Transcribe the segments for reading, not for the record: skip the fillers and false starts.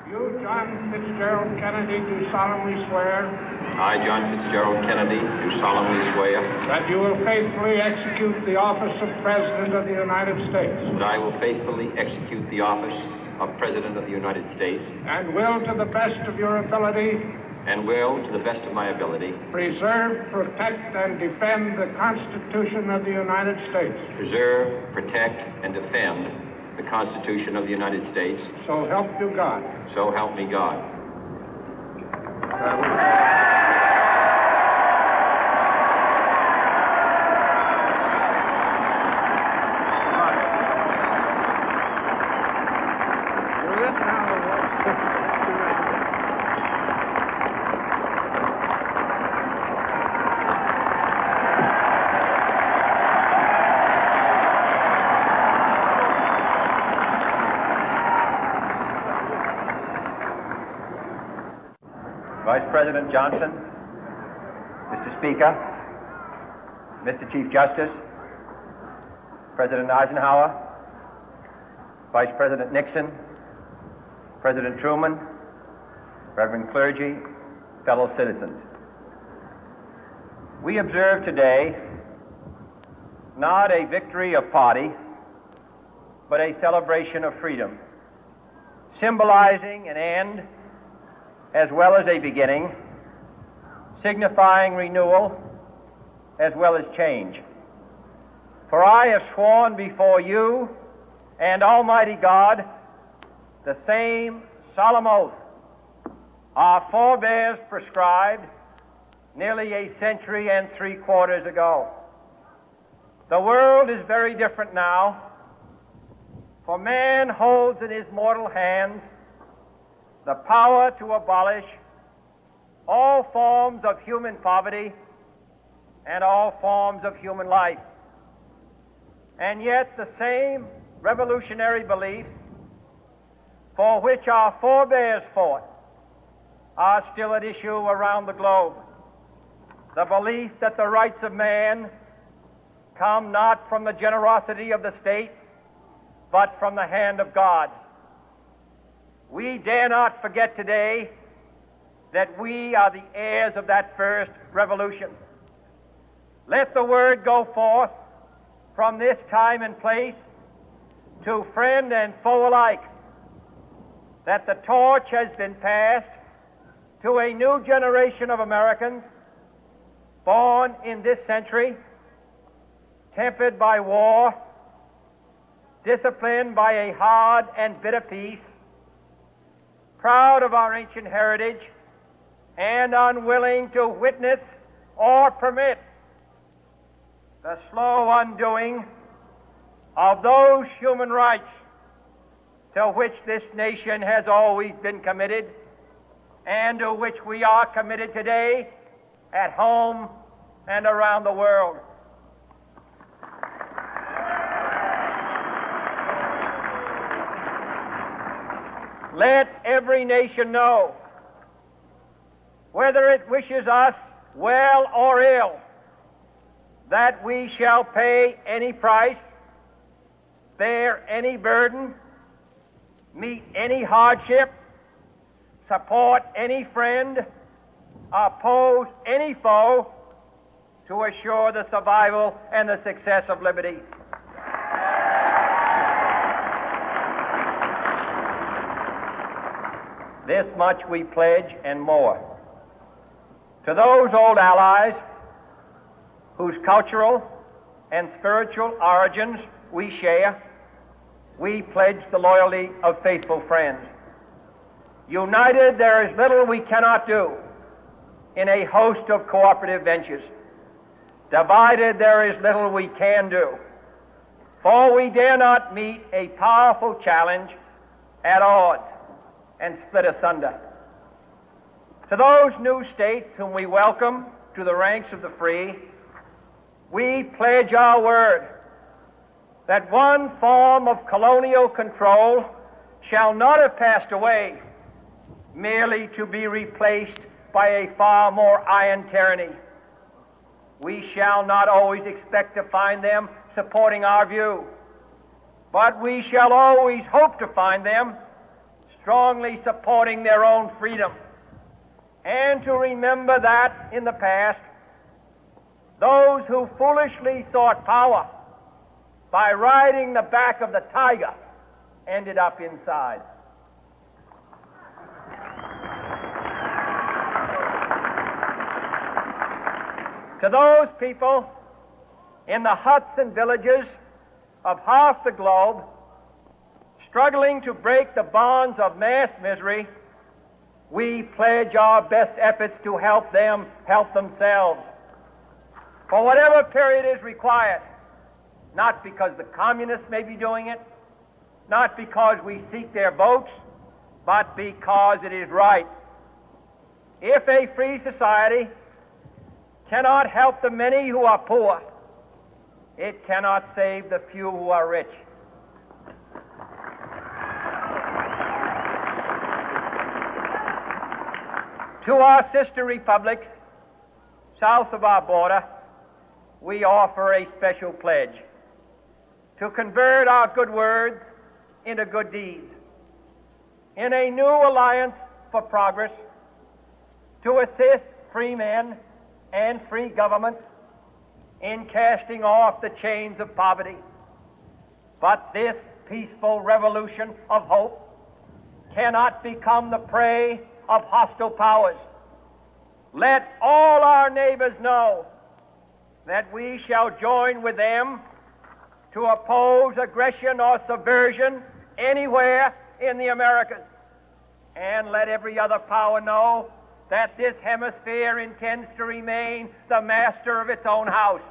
You, John Fitzgerald Kennedy, do solemnly swear. I, John Fitzgerald Kennedy, do solemnly swear. That you will faithfully execute the office of President of the United States. That I will faithfully execute the office of President of the United States. And will, to the best of your ability. And will, to the best of my ability. Preserve, protect, and defend the Constitution of the United States. Preserve, protect, and defend the Constitution of the United States. So help you God. So help me God. Vice President Johnson, Mr. Speaker, Mr. Chief Justice, President Eisenhower, Vice President Nixon, President Truman, Reverend clergy, fellow citizens. We observe today not a victory of party, but a celebration of freedom, symbolizing an end as well as a beginning, signifying renewal as well as change. For I have sworn before you and Almighty God the same solemn oath our forebears prescribed nearly a century and 3/4 ago. The world is very different now, for man holds in his mortal hands the power to abolish all forms of human poverty and all forms of human life. And yet the same revolutionary beliefs for which our forebears fought are still at issue around the globe. The belief that the rights of man come not from the generosity of the state, but from the hand of God. We dare not forget today that we are the heirs of that first revolution. Let the word go forth from this time and place to friend and foe alike that the torch has been passed to a new generation of Americans born in this century, tempered by war, disciplined by a hard and bitter peace, proud of our ancient heritage, and unwilling to witness or permit the slow undoing of those human rights to which this nation has always been committed and to which we are committed today at home and around the world. Let every nation know, whether it wishes us well or ill, that we shall pay any price, bear any burden, meet any hardship, support any friend, oppose any foe to assure the survival and the success of liberty. This much we pledge and more. To those old allies whose cultural and spiritual origins we share, we pledge the loyalty of faithful friends. United, there is little we cannot do in a host of cooperative ventures. Divided, there is little we can do, for we dare not meet a powerful challenge at odds and split asunder. To those new states whom we welcome to the ranks of the free, we pledge our word that one form of colonial control shall not have passed away, merely to be replaced by a far more iron tyranny. We shall not always expect to find them supporting our view, but we shall always hope to find them strongly supporting their own freedom, and to remember that in the past, those who foolishly sought power by riding the back of the tiger ended up inside. To those people in the huts and villages of half the globe struggling to break the bonds of mass misery, we pledge our best efforts to help them help themselves for whatever period is required, not because the communists may be doing it, not because we seek their votes, but because it is right. If a free society cannot help the many who are poor, it cannot save the few who are rich. To our sister republics south of our border, we offer a special pledge to convert our good words into good deeds, in a new alliance for progress, to assist free men and free governments in casting off the chains of poverty. But this peaceful revolution of hope cannot become the prey of hostile powers. Let all our neighbors know that we shall join with them to oppose aggression or subversion anywhere in the Americas. And let every other power know that this hemisphere intends to remain the master of its own house.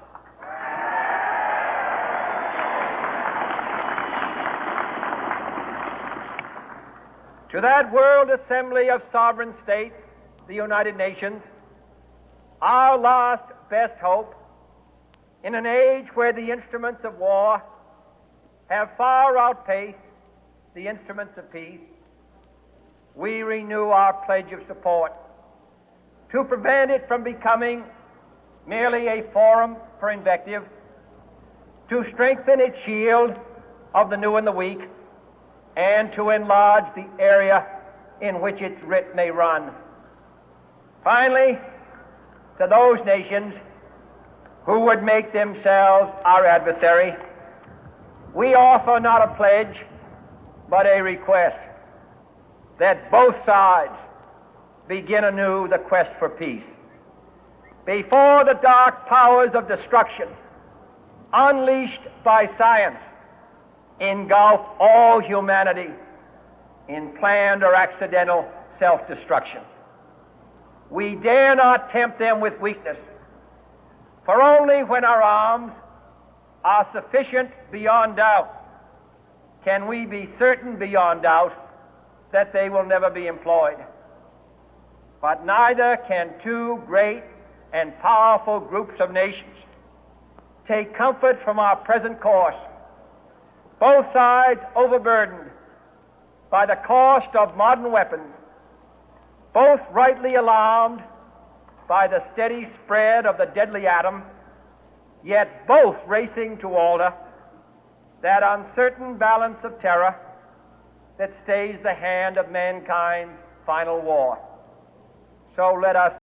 To that World Assembly of Sovereign States, the United Nations, our last best hope, in an age where the instruments of war have far outpaced the instruments of peace, we renew our pledge of support to prevent it from becoming merely a forum for invective, to strengthen its shield of the new and the weak, and to enlarge the area in which its writ may run. Finally, to those nations who would make themselves our adversary, we offer not a pledge, but a request that both sides begin anew the quest for peace. Before the dark powers of destruction, unleashed by science, engulf all humanity in planned or accidental self-destruction, we dare not tempt them with weakness, for only when our arms are sufficient beyond doubt can we be certain beyond doubt that they will never be employed. But neither can two great and powerful groups of nations take comfort from our present course, both sides overburdened by the cost of modern weapons, both rightly alarmed by the steady spread of the deadly atom, yet both racing to alter that uncertain balance of terror that stays the hand of mankind's final war. So let us